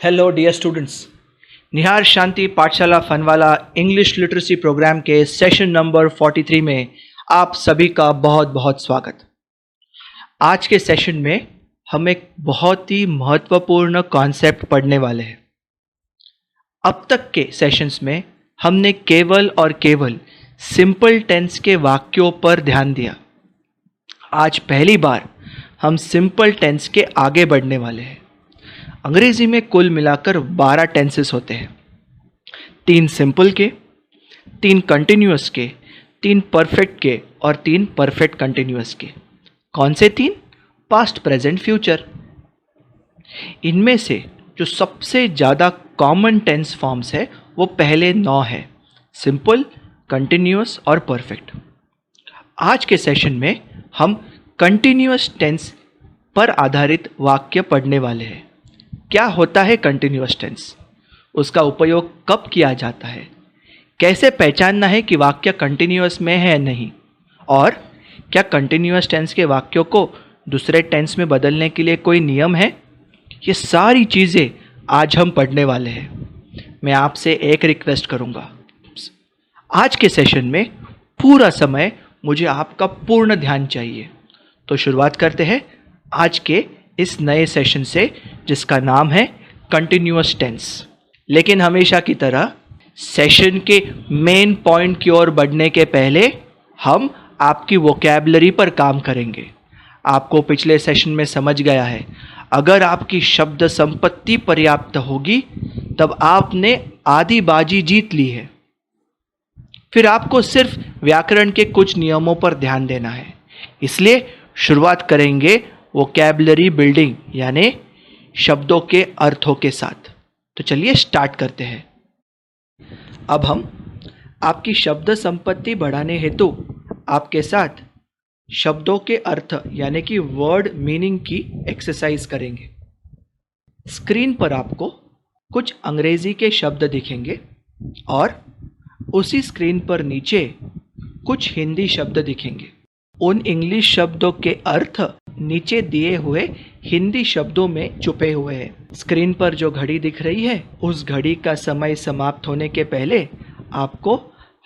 Hello dear students, निहार शांति पाठशाला फनवाला English literacy programme के session number 43 में आप सभी का बहुत बहुत स्वागत। आज के सेशन में हम एक बहुत ही महत्वपूर्ण कॉन्सेप्ट पढ़ने वाले हैं। अब तक के सेशंस में हमने केवल और केवल सिंपल टेंस के वाक्यों पर ध्यान दिया। आज पहली बार हम सिंपल टेंस के आगे बढ़ने वाले हैं। अंग्रेजी में कुल मिलाकर 12 टेंसेस होते हैं, 3 सिंपल के, 3 कंटिन्यूअस के, 3 परफेक्ट के और 3 परफेक्ट कंटिन्यूअस के। कौन से 3? Past, present, future. इनमें से जो सबसे ज़्यादा कॉमन टेंस फॉर्म्स है वो पहले 9 है, सिंपल, कंटिन्यूअस और परफेक्ट। आज के सेशन में हम कंटिन्यूअस टेंस पर आधारित वाक्य पढ़ने वाले हैं। क्या होता है कंटिन्यूअस टेंस, उसका उपयोग कब किया जाता है, कैसे पहचानना है कि वाक्य कंटिन्यूअस में है या नहीं, और क्या कंटिन्यूअस टेंस के वाक्यों को दूसरे टेंस में बदलने के लिए कोई नियम है। ये सारी चीज़ें आज हम पढ़ने वाले हैं। मैं आपसे एक रिक्वेस्ट करूँगा, आज के सेशन में पूरा समय मुझे आपका पूर्ण ध्यान चाहिए। तो शुरुआत करते हैं आज के इस नए सेशन से, जिसका नाम है कंटिन्यूअस टेंस। लेकिन हमेशा की तरह सेशन के मेन पॉइंट की ओर बढ़ने के पहले हम आपकी वोकैबुलरी पर काम करेंगे। आपको पिछले सेशन में समझ गया है, अगर आपकी शब्द संपत्ति पर्याप्त होगी तब आपने आधी बाजी जीत ली है। फिर आपको सिर्फ व्याकरण के कुछ नियमों पर ध्यान देना है। इसलिए शुरुआत करेंगे वोकैबुलरी बिल्डिंग यानी शब्दों के अर्थों के साथ। तो चलिए स्टार्ट करते हैं। अब हम आपकी शब्द संपत्ति बढ़ाने हेतु आपके साथ शब्दों के अर्थ यानी कि वर्ड मीनिंग की एक्सरसाइज करेंगे। स्क्रीन पर आपको कुछ अंग्रेजी के शब्द दिखेंगे और उसी स्क्रीन पर नीचे कुछ हिंदी शब्द दिखेंगे। उन इंग्लिश शब्दों के अर्थ नीचे दिए हुए हिंदी शब्दों में छुपे हुए हैं। स्क्रीन पर जो घड़ी दिख रही है, उस घड़ी का समय समाप्त होने के पहले आपको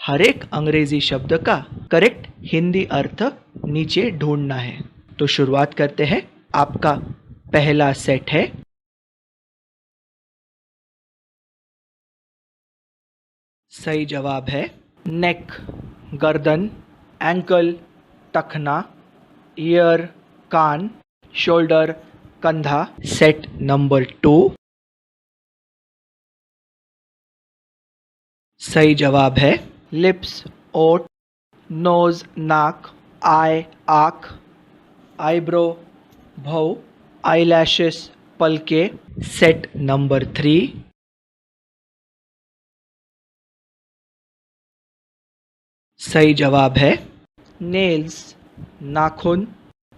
हर एक अंग्रेजी शब्द का करेक्ट हिंदी अर्थ नीचे ढूंढना है। तो शुरुआत करते हैं। आपका पहला सेट है सही जवाब है नेक, गर्दन, एंकल, टखना, ईयर, कान, शोल्डर, कंधा। सेट नंबर 2 सही जवाब है लिप्स, ओठ, नोज, नाक, आई, आँख, आईब्रो, भौं, आईलैशेस, पलके। सेट नंबर 3 सही जवाब है नेल्स, नाखून,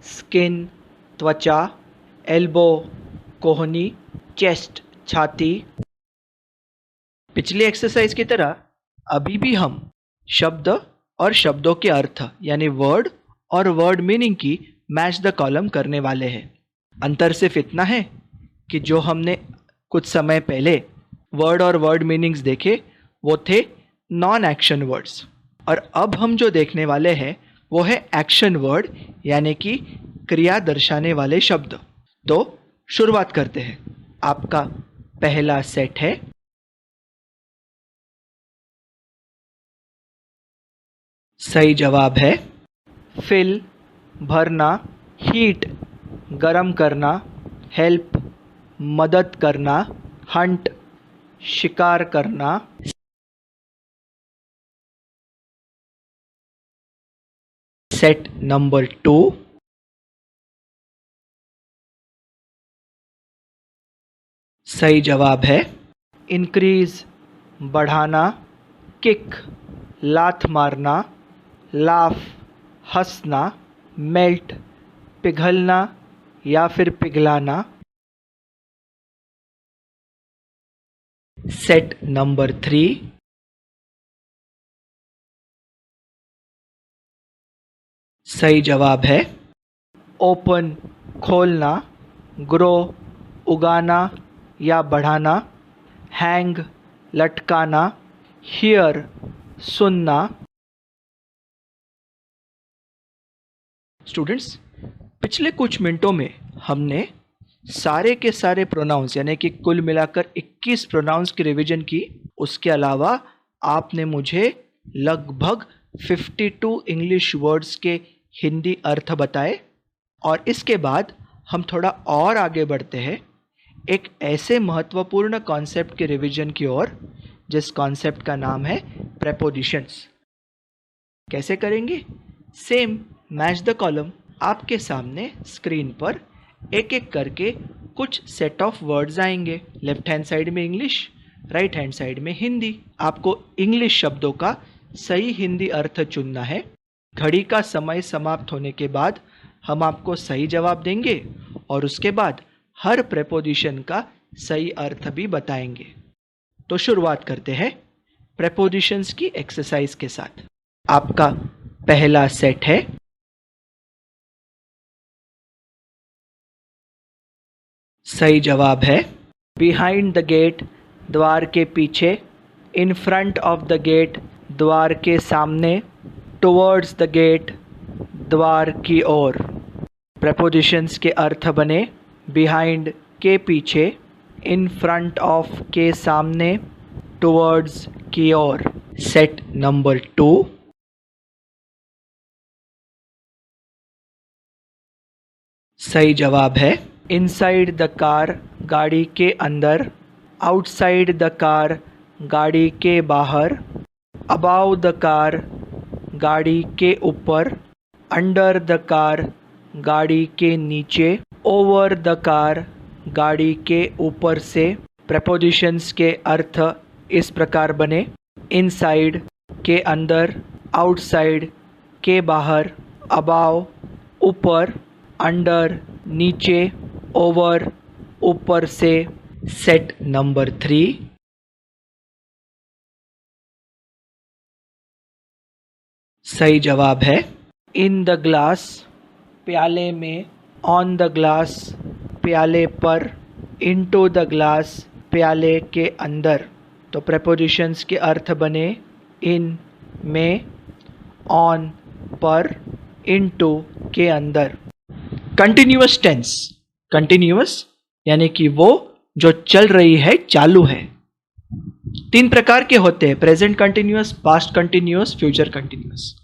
स्किन, त्वचा, एल्बो, कोहनी, चेस्ट, छाती। पिछली एक्सरसाइज की तरह अभी भी हम शब्द और शब्दों के अर्थ यानी वर्ड और वर्ड मीनिंग की मैच द कॉलम करने वाले हैं। अंतर सिर्फ इतना है कि जो हमने कुछ समय पहले वर्ड और वर्ड मीनिंग्स देखे वो थे नॉन एक्शन वर्ड्स, और अब हम जो देखने वाले हैं वो है एक्शन वर्ड यानी कि क्रिया दर्शाने वाले शब्द। तो शुरुआत करते हैं। आपका पहला सेट है सही जवाब है फिल, भरना, हीट, गरम करना, हेल्प, मदद करना, हंट, शिकार करना। सेट नंबर 2 सही जवाब है इंक्रीज, बढ़ाना, किक, लात मारना, लाफ, हंसना, मेल्ट, पिघलना या फिर पिघलाना। सेट नंबर 3 सही जवाब है ओपन, खोलना, ग्रो, उगाना, या बढ़ाना, हैंग लटकाना, हियर सुनना। स्टूडेंट्स, पिछले कुछ मिनटों में हमने सारे के सारे प्रोनाउंस यानी कि कुल मिलाकर 21 प्रोनाउंस की रिवीजन की। उसके अलावा आपने मुझे लगभग 52 इंग्लिश वर्ड्स के हिंदी अर्थ बताए। और इसके बाद हम थोड़ा और आगे बढ़ते हैं एक ऐसे महत्वपूर्ण कॉन्सेप्ट के रिवीजन की ओर जिस कॉन्सेप्ट का नाम है प्रेपोजिशंस। कैसे करेंगे? Same match the column. आपके सामने स्क्रीन पर एक एक करके कुछ सेट ऑफ वर्ड्स आएंगे। लेफ्ट हैंड साइड में इंग्लिश, राइट हैंड साइड में हिंदी। आपको इंग्लिश शब्दों का सही हिंदी अर्थ चुनना है। घड़ी का समय समाप्त होने के बाद हम आपको सही जवाब देंगे और उसके बाद हर प्रेपोजिशन का सही अर्थ भी बताएंगे। तो शुरुआत करते हैं प्रेपोजिशंस की एक्सरसाइज के साथ। आपका पहला सेट है सही जवाब है बिहाइंड द गेट, द्वार के पीछे, in front of the gate, द्वार के सामने, टुवर्ड्स द गेट, द्वार की ओर। प्रेपोजिशंस के अर्थ बने बिहाइंड के पीछे, इन फ्रंट ऑफ के सामने, टुवर्ड्स की ओर। सेट नंबर 2 सही जवाब है इनसाइड द कार, गाड़ी के अंदर, आउटसाइड द कार, गाड़ी के बाहर, अबाव द कार, गाड़ी के ऊपर, अंडर द कार, गाड़ी के नीचे, ओवर द कार, गाड़ी के ऊपर से। प्रेपोजिशंस के अर्थ इस प्रकार बने इनसाइड के अंदर, आउटसाइड के बाहर, अबाव ऊपर, अंडर नीचे, ओवर ऊपर से। सेट नंबर 3 सही जवाब है इन द ग्लास, प्याले में, ऑन द ग्लास, प्याले पर, इनटू द ग्लास, प्याले के अंदर। तो प्रेपोजिशंस के अर्थ बने इन में, ऑन पर, इनटू के अंदर। कंटिन्यूअस टेंस, कंटिन्यूअस यानी कि वो जो चल रही है, चालू है। 3 प्रकार के होते हैं, present continuous, past continuous, future continuous.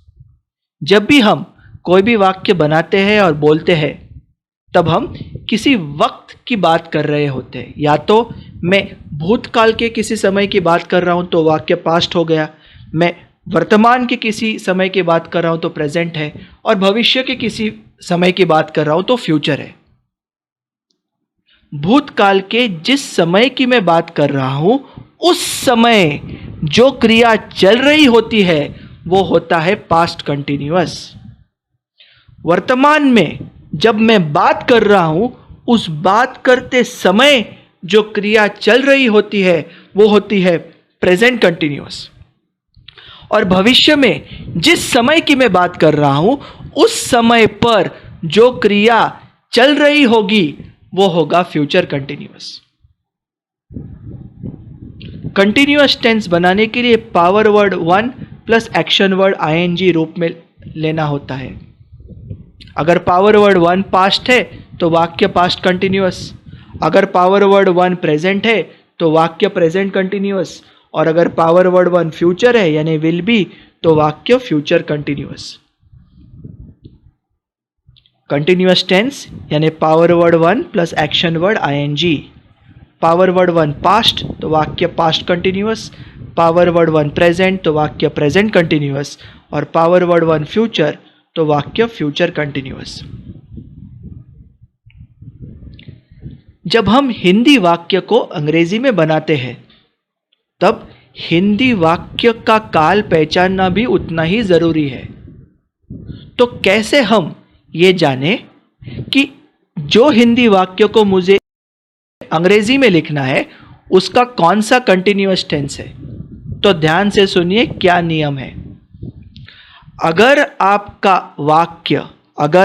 जब भी हम कोई भी वाक्य बनाते हैं और बोलते हैं तब हम किसी वक्त की बात कर रहे होते हैं। या तो मैं भूतकाल के किसी समय की बात कर रहा हूं तो वाक्य पास्ट हो गया, मैं वर्तमान के किसी समय की बात कर रहा हूं तो प्रेजेंट है, और भविष्य के किसी समय की बात कर रहा हूं तो फ्यूचर है। भूतकाल के जिस समय की मैं बात कर रहा हूं उस समय जो क्रिया चल रही होती है वो होता है पास्ट कंटिन्यूअस। वर्तमान में जब मैं बात कर रहा हूं उस बात करते समय जो क्रिया चल रही होती है वो होती है प्रेजेंट कंटिन्यूअस। और भविष्य में जिस समय की मैं बात कर रहा हूं उस समय पर जो क्रिया चल रही होगी वो होगा फ्यूचर कंटिन्यूअस। कंटिन्यूअस टेंस बनाने के लिए power word 1 plus action word ING रूप में लेना होता है। अगर पावर वर्ड 1 पास्ट है तो वाक्य पास्ट कंटिन्यूअस, अगर पावर वर्ड 1 प्रेजेंट है तो वाक्य प्रेजेंट कंटिन्यूअस, और अगर पावर वर्ड 1 फ्यूचर है यानी विल बी तो वाक्य फ्यूचर कंटिन्यूअस। कंटिन्यूअस टेंस यानी power word 1 plus action word ING. Power word 1 past तो वाक्य past continuous, power word 1 present तो वाक्य प्रेजेंट कंटिन्यूअस, और पावर वर्ड 1 फ्यूचर तो वाक्य फ्यूचर कंटिन्यूअस। जब हम हिंदी वाक्य को अंग्रेजी में बनाते हैं तब हिंदी वाक्य का काल पहचानना भी उतना ही जरूरी है। तो कैसे हम ये जाने कि जो हिंदी वाक्य को मुझे अंग्रेजी में लिखना है उसका कौन सा कंटिन्यूअस टेंस है? तो ध्यान से सुनिए क्या नियम है। अगर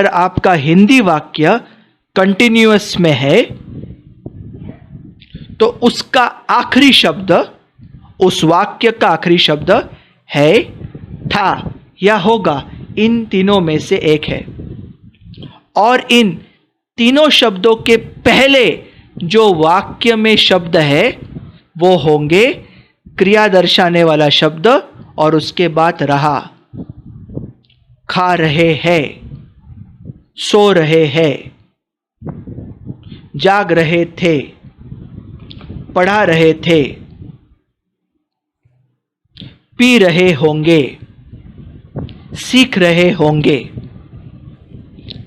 आपका हिंदी वाक्य कंटिन्यूअस में है तो उसका आखिरी शब्द, उस वाक्य का आखिरी शब्द है, था या होगा, इन तीनों में से एक है। और इन तीनों शब्दों के पहले जो वाक्य में शब्द है वो होंगे क्रिया दर्शाने वाला शब्द, और उसके बाद रहा। खा रहे हैं, सो रहे हैं, जाग रहे थे, पढ़ा रहे थे, पी रहे होंगे, सीख रहे होंगे।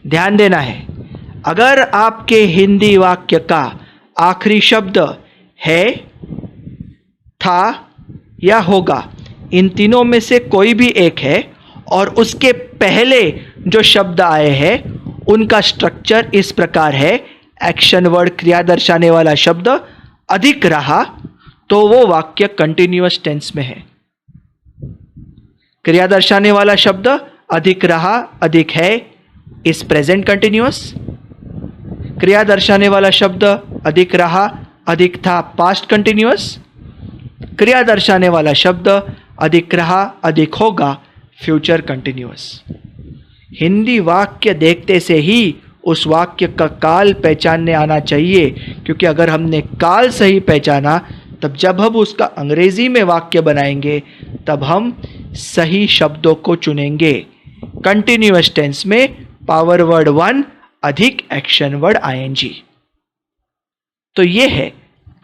ध्यान देना है, अगर आपके हिंदी वाक्य का आखिरी शब्द है, था या होगा, इन तीनों में से कोई भी एक है, और उसके पहले जो शब्द आए हैं उनका स्ट्रक्चर इस प्रकार है, एक्शन वर्ड क्रिया दर्शाने वाला शब्द अधिक रहा, तो वो वाक्य कंटिन्यूअस टेंस में है। क्रिया दर्शाने वाला शब्द अधिक रहा, अधिक है, इस प्रेजेंट कंटिन्यूअस। क्रिया दर्शाने वाला शब्द अधिक रहा, अधिक था, पास्ट कंटिन्यूअस। क्रिया दर्शाने वाला शब्द अधिक रहा, अधिक होगा, फ्यूचर कंटिन्यूअस। हिंदी वाक्य देखते से ही उस वाक्य का काल पहचानने आना चाहिए, क्योंकि अगर हमने काल सही पहचाना तब जब हम उसका अंग्रेजी में वाक्य बनाएंगे तब हम सही शब्दों को चुनेंगे। कंटिन्यूअस टेंस में पावर वर्ड 1 अधिक एक्शन वर्ड आईएनजी। तो ये है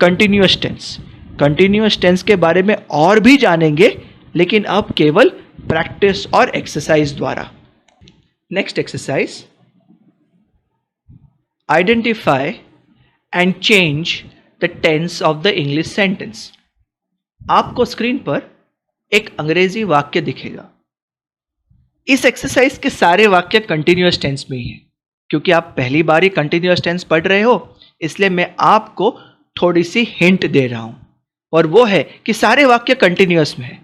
कंटिन्यूअस टेंस। कंटिन्यूअस टेंस के बारे में और भी जानेंगे, लेकिन अब केवल प्रैक्टिस और एक्सरसाइज द्वारा। Next exercise, identify and change the tense of the English sentence. आपको स्क्रीन पर एक अंग्रेजी वाक्य दिखेगा। इस एक्सरसाइज के सारे वाक्य कंटिन्यूअस टेंस में ही है। क्योंकि आप पहली बार ही कंटिन्यूअस टेंस पढ़ रहे हो, इसलिए मैं आपको थोड़ी सी हिंट दे रहा हूं, और वो है कि सारे वाक्य कंटिन्यूअस में है।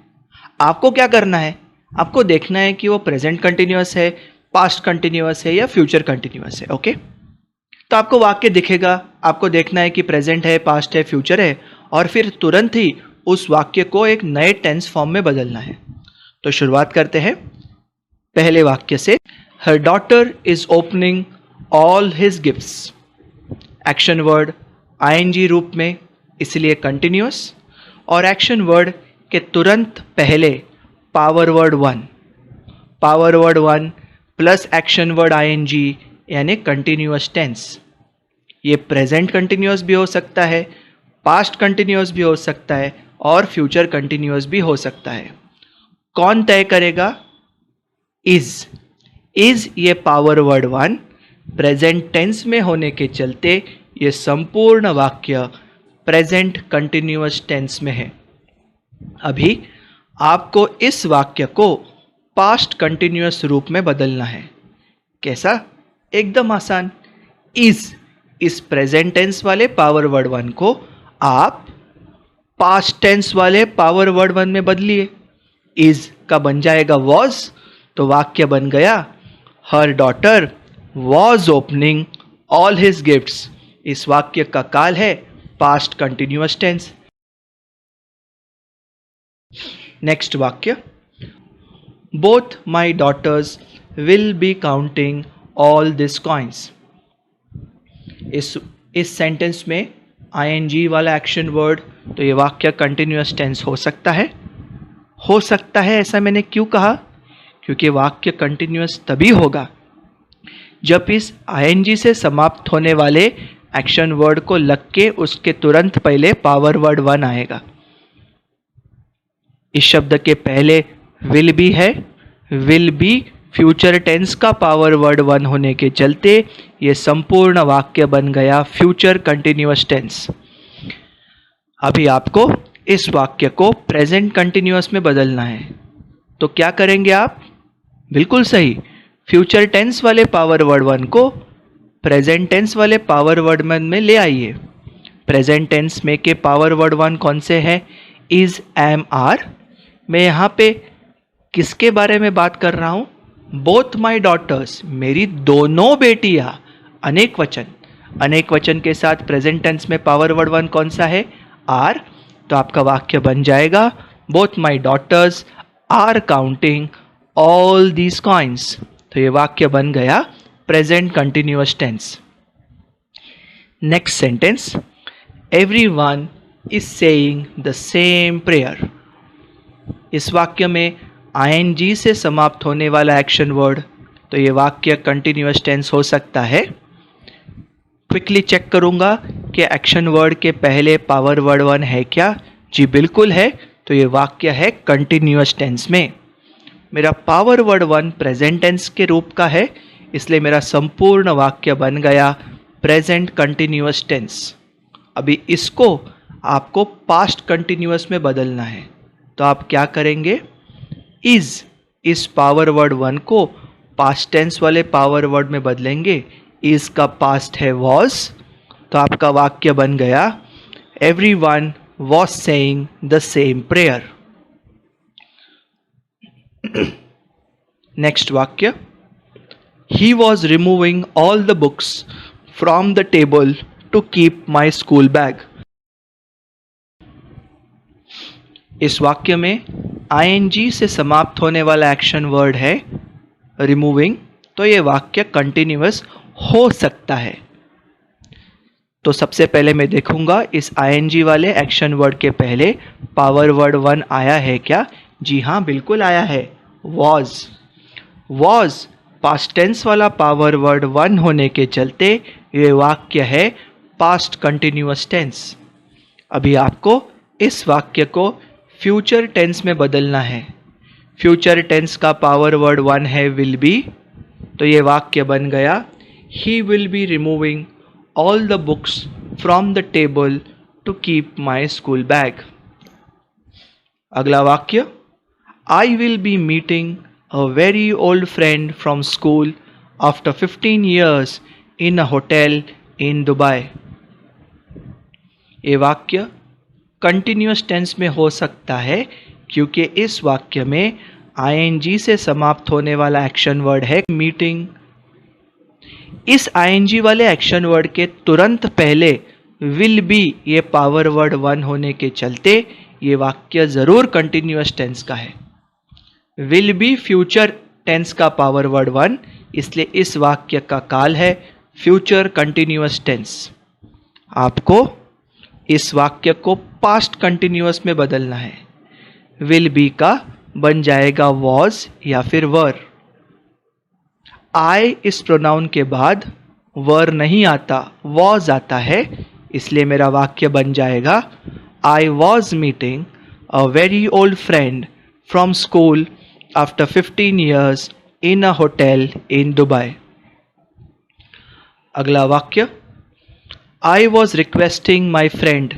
आपको क्या करना है, आपको देखना है कि वो प्रेजेंट कंटिन्यूअस है, पास्ट कंटिन्यूअस है या फ्यूचर कंटिन्यूअस है। ओके, तो आपको वाक्य दिखेगा, आपको देखना है कि प्रेजेंट है, पास्ट है, फ्यूचर है, और फिर तुरंत ही उस वाक्य को एक नए टेंस फॉर्म में बदलना है। तो शुरुआत करते हैं पहले वाक्य से। Her daughter is opening all his gifts. Action word ING रूप में, इसलिए कंटिन्यूअस, और एक्शन वर्ड के तुरंत पहले power word 1, power word 1 plus action word ING, यानी कंटिन्यूअस टेंस। ये प्रेजेंट कंटिन्यूअस भी हो सकता है, पास्ट कंटिन्यूअस भी हो सकता है, और फ्यूचर कंटिन्यूअस भी हो सकता है। कौन तय करेगा? इज। इज ये पावर वर्ड 1 प्रेजेंट टेंस में होने के चलते ये संपूर्ण वाक्य प्रेजेंट कंटिन्यूअस टेंस में है। अभी आपको इस वाक्य को पास्ट कंटिन्यूअस रूप में बदलना है। कैसा? एकदम आसान। इस प्रेजेंट टेंस वाले पावर वर्ड 1 को आप पास्ट टेंस वाले पावर वर्ड 1 में बदलिए। इज का बन जाएगा वॉज, तो वाक्य बन गया her daughter was opening all his gifts. इस वाक्य का काल है पास्ट कंटिन्यूअस टेंस। नेक्स्ट वाक्य, both my daughters will be counting all this coins. इस सेंटेंस में आईएनजी वाला एक्शन वर्ड, तो ये वाक्य कंटिन्यूअस टेंस हो सकता है। हो सकता है ऐसा मैंने क्यों कहा? क्योंकि वाक्य कंटिन्यूअस तभी होगा जब इस आईएनजी से समाप्त होने वाले एक्शन वर्ड को लग के उसके तुरंत पहले पावर वर्ड 1 आएगा। इस शब्द के पहले विल बी है, विल बी फ्यूचर टेंस का पावर वर्ड 1 होने के चलते ये संपूर्ण वाक्य बन गया फ्यूचर कंटिन्यूअस टेंस। अभी आपको इस वाक्य को प्रेजेंट कंटिन्यूअस में बदलना है, तो क्या करेंगे आप? बिल्कुल सही, फ्यूचर टेंस वाले पावर वर्ड 1 को प्रेजेंट टेंस वाले पावर वर्ड 1 में ले आइए। प्रेजेंट टेंस में के पावर वर्ड 1 कौन से हैं? Is, am, are. मैं यहाँ पे किसके बारे में बात कर रहा हूँ? बोथ माई डॉटर्स, मेरी दोनों बेटियाँ, अनेक वचन। अनेक वचन के साथ प्रेजेंट टेंस में पावर वर्ड वन कौन सा है? आर। तो आपका वाक्य बन जाएगा both my daughters are counting all these coins. तो ये वाक्य बन गया present continuous tense. Next sentence, everyone is saying the same prayer. इस वाक्य में आईएनजी से समाप्त होने वाला एक्शन वर्ड, तो ये वाक्य कंटिन्यूअस टेंस हो सकता है। क्विकली चेक करूंगा कि एक्शन वर्ड के पहले पावर वर्ड वन है क्या? जी बिल्कुल है। तो ये वाक्य है कंटिन्यूअस टेंस में। मेरा power word one present tense के रूप का है, इसलिए मेरा संपूर्ण वाक्य बन गया प्रेजेंट कंटिन्यूअस टेंस। अभी इसको आपको पास्ट कंटिन्यूअस में बदलना है, तो आप क्या करेंगे? इस पावर वर्ड वन को पास्ट टेंस वाले पावर वर्ड में बदलेंगे। इज का पास्ट है वॉज, तो आपका वाक्य बन गया everyone was saying the same prayer. Next वाक्य, he was removing all the books from the table to keep my school bag. इस वाक्य में आईएनजी से समाप्त होने वाला एक्शन वर्ड है रिमूविंग, तो ये वाक्य कंटिन्यूअस हो सकता है। तो सबसे पहले मैं देखूंगा इस आईएनजी वाले एक्शन वर्ड के पहले पावर वर्ड वन आया है क्या? जी हाँ, बिल्कुल आया है, वॉज पास्ट टेंस वाला पावर वर्ड वन होने के चलते ये वाक्य है पास्ट कंटिन्यूअस टेंस। अभी आपको इस वाक्य को फ्यूचर टेंस में बदलना है। फ्यूचर टेंस का पावर वर्ड वन है विल बी, तो ये वाक्य बन गया he will be removing all the books from the table to keep my school bag. अगला वाक्य, I will be meeting a very old friend from school after 15 years in a hotel in Dubai. ये वाक्य continuous tense में हो सकता है क्योंकि इस वाक्य में आईएनजी से समाप्त होने वाला एक्शन वर्ड है मीटिंग। इस आईएनजी वाले एक्शन वर्ड के तुरंत पहले विल बी ये पावर वर्ड वन होने के चलते ये वाक्य जरूर कंटिन्यूअस टेंस का है। विल बी फ्यूचर टेंस का पावर वर्ड वन, इसलिए इस वाक्य का काल है फ्यूचर कंटिन्यूअस टेंस। आपको इस वाक्य को पास्ट कंटिन्यूअस में बदलना है। विल बी का बन जाएगा वॉज या फिर वर। आई इस प्रोनाउन के बाद वर नहीं आता, वॉज आता है, इसलिए मेरा वाक्य बन जाएगा I was meeting a very old friend from school after 15 years in a hotel in Dubai. अगला वाक्य, I was requesting my friend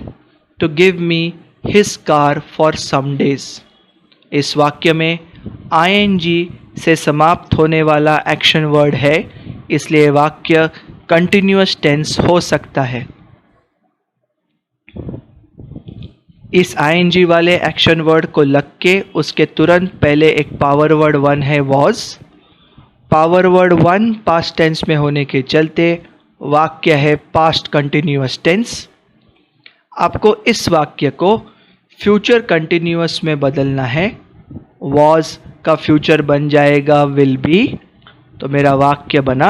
to give me his car for some days। इस वाक्य में ing से समाप्त होने वाला एक्शन वर्ड है, इसलिए वाक्य कंटिन्यूअस टेंस हो सकता है। इस ing वाले एक्शन वर्ड को लग के उसके तुरंत पहले एक पावर वर्ड वन है was। Power word one past tense में होने के चलते वाक्य है पास्ट कंटिन्यूअस टेंस। आपको इस वाक्य को फ्यूचर कंटिन्यूअस में बदलना है। वॉज का फ्यूचर बन जाएगा विल बी, तो मेरा वाक्य बना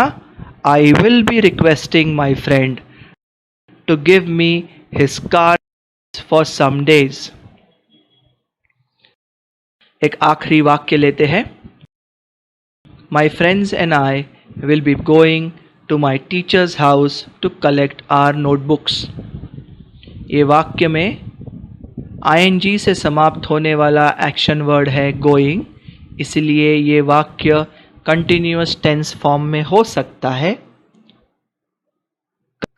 I will be requesting my friend to give me his car for some days. एक आखिरी वाक्य लेते हैं, my friends and I will be going to my teacher's house to collect our notebooks। ये वाक्य में ing से समाप्त होने वाला एक्शन वर्ड है going, इसलिए ये वाक्य कंटिन्यूअस टेंस फॉर्म में हो सकता है।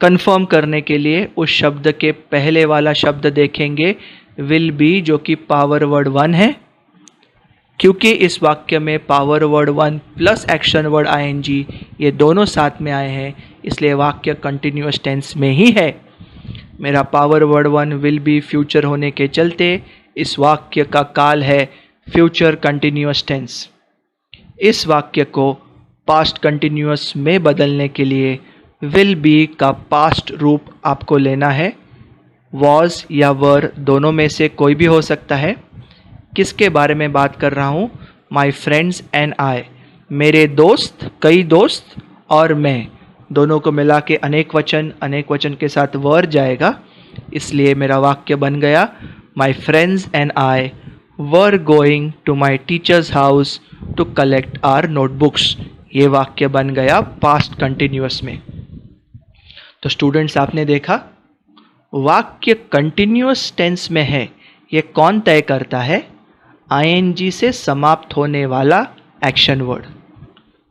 कंफर्म करने के लिए उस शब्द के पहले वाला शब्द देखेंगे will be, जो कि पावर वर्ड वन है। क्योंकि इस वाक्य में power word one plus action word ing ये दोनों साथ में आए हैं, इसलिए वाक्य कंटिन्यूअस टेंस में ही है। मेरा power word one will be future होने के चलते इस वाक्य का काल है फ्यूचर कंटिन्यूअस टेंस। इस वाक्य को पास्ट कंटिन्यूअस में बदलने के लिए विल बी का पास्ट रूप आपको लेना है। वॉज या वर दोनों में से कोई भी हो सकता है। किसके बारे में बात कर रहा हूँ? माई फ्रेंड्स एंड आई, मेरे दोस्त, कई दोस्त और मैं, दोनों को मिला के अनेक वचन के साथ वर जाएगा, इसलिए मेरा वाक्य बन गया my friends and I were going to my teacher's house to collect our notebooks. ये वाक्य बन गया पास्ट कंटिन्यूअस में। तो स्टूडेंट्स, आपने देखा वाक्य कंटिन्यूअस टेंस में है, ये कौन तय करता है? आईएनजी से समाप्त होने वाला एक्शन वर्ड।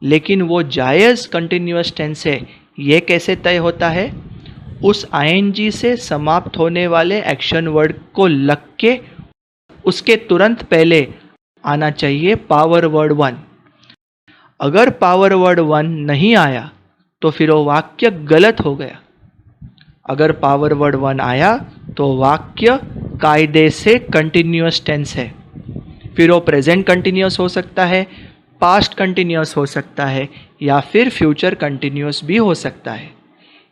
लेकिन वो जायज़ कंटिन्यूअस टेंस है, ये कैसे तय होता है? उस आईएनजी से समाप्त होने वाले एक्शन वर्ड को लग के उसके तुरंत पहले आना चाहिए पावर वर्ड वन। अगर पावर वर्ड वन नहीं आया तो फिर वो वाक्य गलत हो गया। अगर पावर वर्ड वन आया तो वाक्य कायदे से कंटिन्यूअस टेंस है। फिर वो प्रेजेंट कंटिन्यूअस हो सकता है, पास्ट कंटिन्यूअस हो सकता है, या फिर फ्यूचर कंटिन्यूअस भी हो सकता है।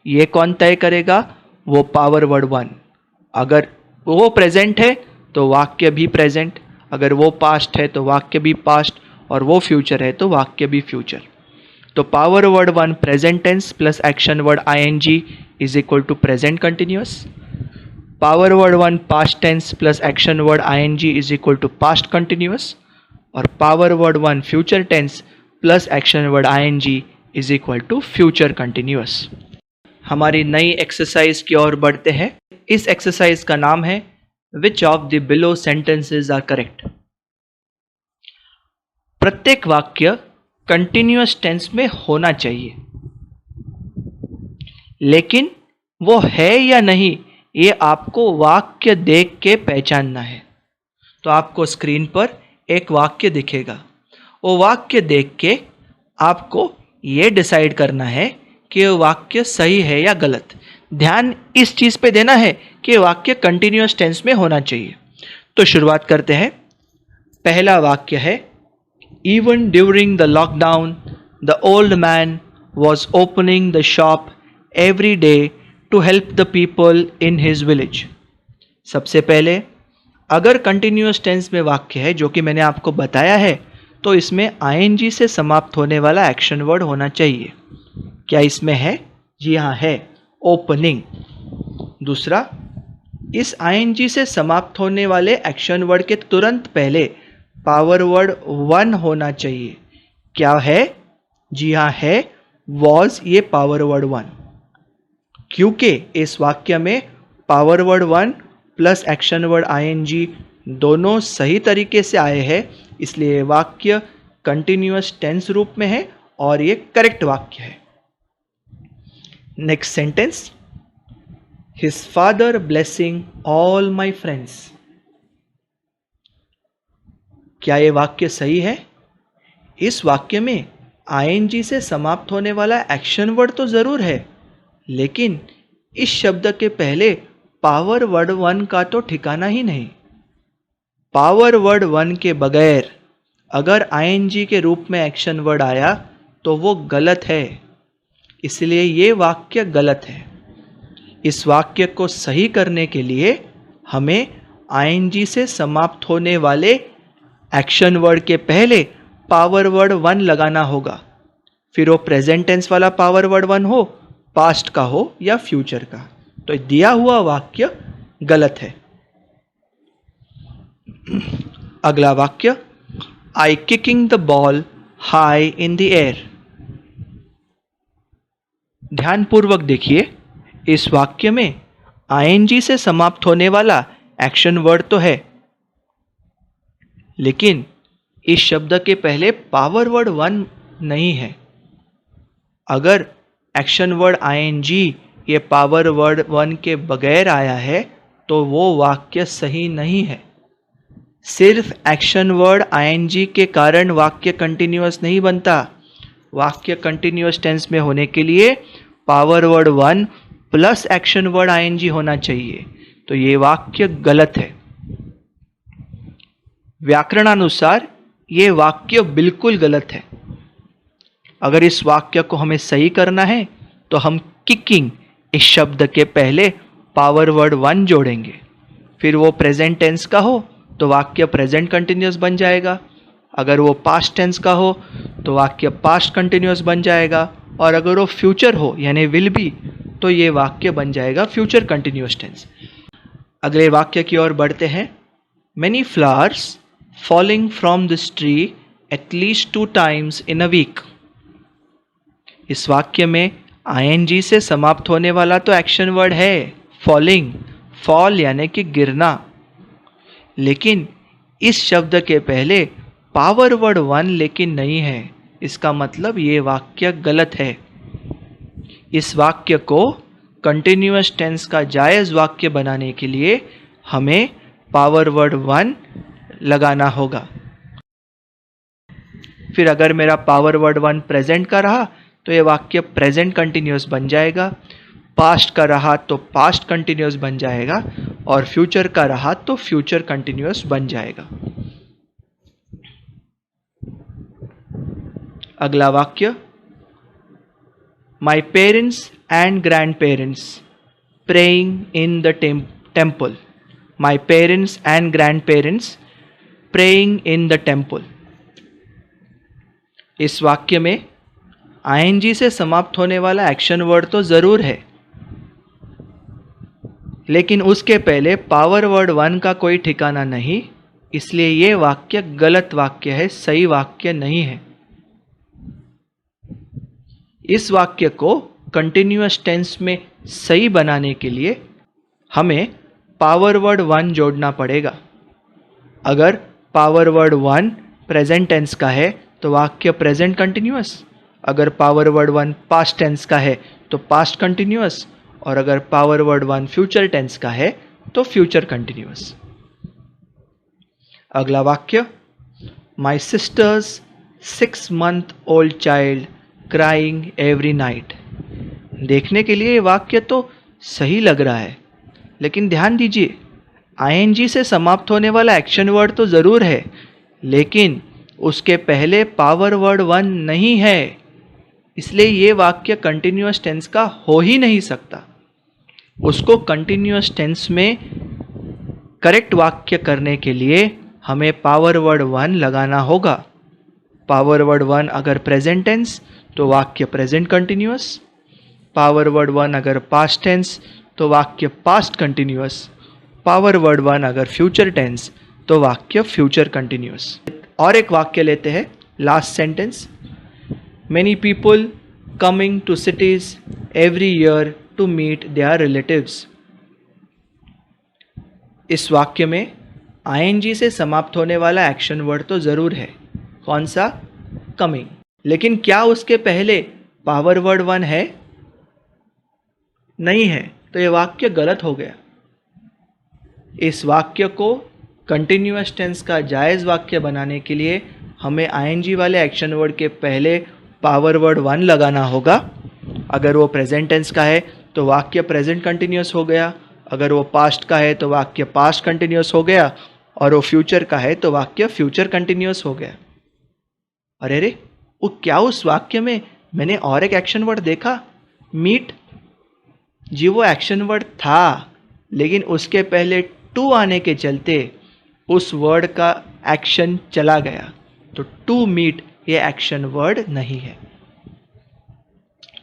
ये कौन तय करेगा? वो पावर वर्ड वन। अगर वो प्रेजेंट है तो वाक्य भी प्रेजेंट, अगर वो पास्ट है तो वाक्य भी पास्ट, और वो फ्यूचर है तो वाक्य भी फ्यूचर। तो power word one present tense plus action word ING is equal to present continuous. Power word one past tense plus action word ING is equal to past continuous, और power word one future tense plus action word ING is equal to future continuous. हमारी नई exercise की ओर बढ़ते हैं। इस exercise का नाम है which of the below sentences are correct. प्रत्येक वाक्य कंटिन्यूअस टेंस में होना चाहिए, लेकिन वो है या नहीं ये आपको वाक्य देख के पहचानना है। तो आपको स्क्रीन पर एक वाक्य दिखेगा, वो वाक्य देख के आपको ये डिसाइड करना है कि वो वाक्य सही है या गलत। ध्यान इस चीज़ पे देना है कि वाक्य कंटिन्यूअस टेंस में होना चाहिए। तो शुरुआत करते हैं। पहला वाक्य है, even during the lockdown the old man was opening the shop every day to help the people in his village. सबसे पहले अगर कंटिन्यूअस टेंस में वाक्य है, जो कि मैंने आपको बताया है, तो इसमें आईएनजी से समाप्त होने वाला एक्शन वर्ड होना चाहिए। क्या इसमें है? जी हाँ है, ओपनिंग। दूसरा, इस आईएनजी से समाप्त होने वाले एक्शन वर्ड के तुरंत पहले पावर वर्ड वन होना चाहिए। क्या है? जी हाँ है, वॉज, ये पावर वर्ड वन। क्योंकि इस वाक्य में power word one plus action word ING दोनों सही तरीके से आए हैं, इसलिए वाक्य कंटिन्यूअस टेंस रूप में है और ये करेक्ट वाक्य है। Next sentence, his father blessing all my friends. क्या ये वाक्य सही है? इस वाक्य में आईएनजी से समाप्त होने वाला एक्शन वर्ड तो जरूर है, लेकिन इस शब्द के पहले पावर वर्ड वन का तो ठिकाना ही नहीं। पावर वर्ड वन के बगैर अगर आईएनजी के रूप में एक्शन वर्ड आया तो वो गलत है, इसलिए ये वाक्य गलत है। इस वाक्य को सही करने के लिए हमें आईएनजी से समाप्त होने वाले एक्शन वर्ड के पहले पावर वर्ड वन लगाना होगा। फिर वो प्रेजेंट टेंस वाला पावर वर्ड वन हो, पास्ट का हो या फ्यूचर का। तो दिया हुआ वाक्य गलत है। अगला वाक्य, I kicking the ball high in the air. ध्यानपूर्वक देखिए, इस वाक्य में आईएनजी से समाप्त होने वाला एक्शन वर्ड तो है, लेकिन इस शब्द के पहले पावर वर्ड वन नहीं है। अगर एक्शन वर्ड आईएनजी ये पावर वर्ड वन के बगैर आया है तो वो वाक्य सही नहीं है। सिर्फ एक्शन वर्ड आईएनजी के कारण वाक्य कंटिन्यूअस नहीं बनता। वाक्य कंटिन्यूअस टेंस में होने के लिए power word one plus action word ING होना चाहिए। तो ये वाक्य गलत है। व्याकरणानुसार ये वाक्य बिल्कुल गलत है। अगर इस वाक्य को हमें सही करना है तो हम किकिंग इस शब्द के पहले पावर वर्ड वन जोड़ेंगे। फिर वो प्रेजेंट टेंस का हो तो वाक्य प्रेजेंट कंटिन्यूअस बन जाएगा, अगर वो पास्ट टेंस का हो तो वाक्य पास्ट कंटिन्यूअस बन जाएगा, और अगर वो फ्यूचर हो यानी विल बी तो ये वाक्य बन जाएगा फ्यूचर कंटिन्यूअस टेंस। अगले वाक्य की ओर बढ़ते हैं। Many flowers falling from this tree at least 2 times in a week। इस वाक्य में ing से समाप्त होने वाला तो एक्शन वर्ड है फॉलिंग, फॉल यानी कि गिरना, लेकिन इस शब्द के पहले पावर वर्ड वन लेकिन नहीं है। इसका मतलब ये वाक्य गलत है। इस वाक्य को कंटिन्यूअस टेंस का जायज़ वाक्य बनाने के लिए हमें पावर वर्ड वन लगाना होगा। फिर अगर मेरा पावर वर्ड वन प्रेजेंट का रहा तो ये वाक्य प्रेजेंट कंटिन्यूअस बन जाएगा, पास्ट का रहा तो पास्ट कंटिन्यूअस बन जाएगा, और फ्यूचर का रहा तो फ्यूचर कंटिन्यूअस बन जाएगा। अगला वाक्य, my parents and grand parents praying in the temple. My parents and grandparents praying in the temple। इस वाक्य में ing से समाप्त होने वाला एक्शन वर्ड तो जरूर है, लेकिन उसके पहले पावर वर्ड वन का कोई ठिकाना नहीं, इसलिए ये वाक्य गलत वाक्य है, सही वाक्य नहीं है। इस वाक्य को कंटिन्यूअस टेंस में सही बनाने के लिए हमें पावर वर्ड वन जोड़ना पड़ेगा। अगर power word one present tense का है तो वाक्य प्रेजेंट कंटिन्यूअस, अगर power word one past tense का है तो पास्ट कंटिन्यूअस, और अगर power word one future tense का है तो फ्यूचर कंटिन्यूअस। अगला वाक्य, my sisters 6 month old child crying every night. देखने के लिए ये वाक्य तो सही लग रहा है, लेकिन ध्यान दीजिए ing से समाप्त होने वाला एक्शन वर्ड तो ज़रूर है, लेकिन उसके पहले पावर वर्ड वन नहीं है, इसलिए ये वाक्य कंटिन्यूअस टेंस का हो ही नहीं सकता। उसको कंटिन्यूअस टेंस में करेक्ट वाक्य करने के लिए हमें पावर वर्ड वन लगाना होगा। पावर वर्ड वन अगर प्रेजेंट टेंस तो वाक्य present continuous, power word one अगर पास्ट टेंस तो वाक्य past continuous, power word one अगर फ्यूचर टेंस तो वाक्य फ्यूचर कंटिन्यूअस। और एक वाक्य लेते हैं, last sentence, many people coming to cities every year to meet their relatives. इस वाक्य में ing से समाप्त होने वाला एक्शन वर्ड तो ज़रूर है, कौन सा, कमिंग, लेकिन क्या उसके पहले पावर वर्ड वन है, नहीं है, तो ये वाक्य गलत हो गया। इस वाक्य को कंटिन्यूअस टेंस का जायज़ वाक्य बनाने के लिए हमें ing वाले एक्शन वर्ड के पहले पावर वर्ड वन लगाना होगा। अगर वो प्रेजेंट टेंस का है तो वाक्य प्रेजेंट कंटिन्यूअस हो गया, अगर वो पास्ट का है तो वाक्य पास्ट कंटिन्यूअस हो गया, और वो फ्यूचर का है तो वाक्य फ्यूचर कंटिन्यूअस हो गया। अरे रे, वो क्या उस वाक्य में मैंने और एक एक्शन वर्ड देखा, मीट। जी वो एक्शन वर्ड था, लेकिन उसके पहले टू आने के चलते उस वर्ड का एक्शन चला गया, तो टू मीट ये एक्शन वर्ड नहीं है।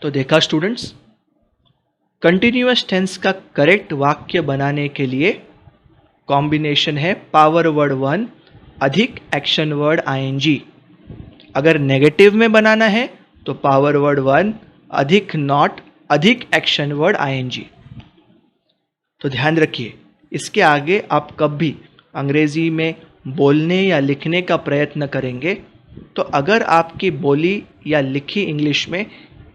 तो देखा स्टूडेंट्स, कंटिन्यूअस टेंस का करेक्ट वाक्य बनाने के लिए कॉम्बिनेशन है पावर वर्ड वन अधिक एक्शन वर्ड ing। अगर नेगेटिव में बनाना है तो पावर वर्ड वन अधिक नॉट अधिक एक्शन वर्ड ing। तो ध्यान रखिए, इसके आगे आप कभी अंग्रेजी में बोलने या लिखने का प्रयत्न करेंगे तो अगर आपकी बोली या लिखी इंग्लिश में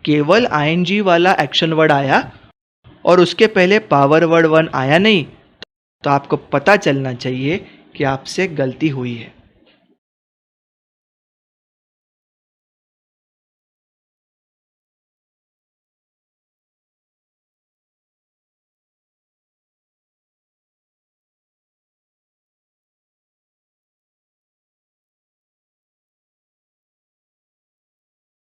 केवल ing वाला एक्शन वर्ड आया और उसके पहले पावर वर्ड वन आया नहीं, तो आपको पता चलना चाहिए कि आपसे गलती हुई है।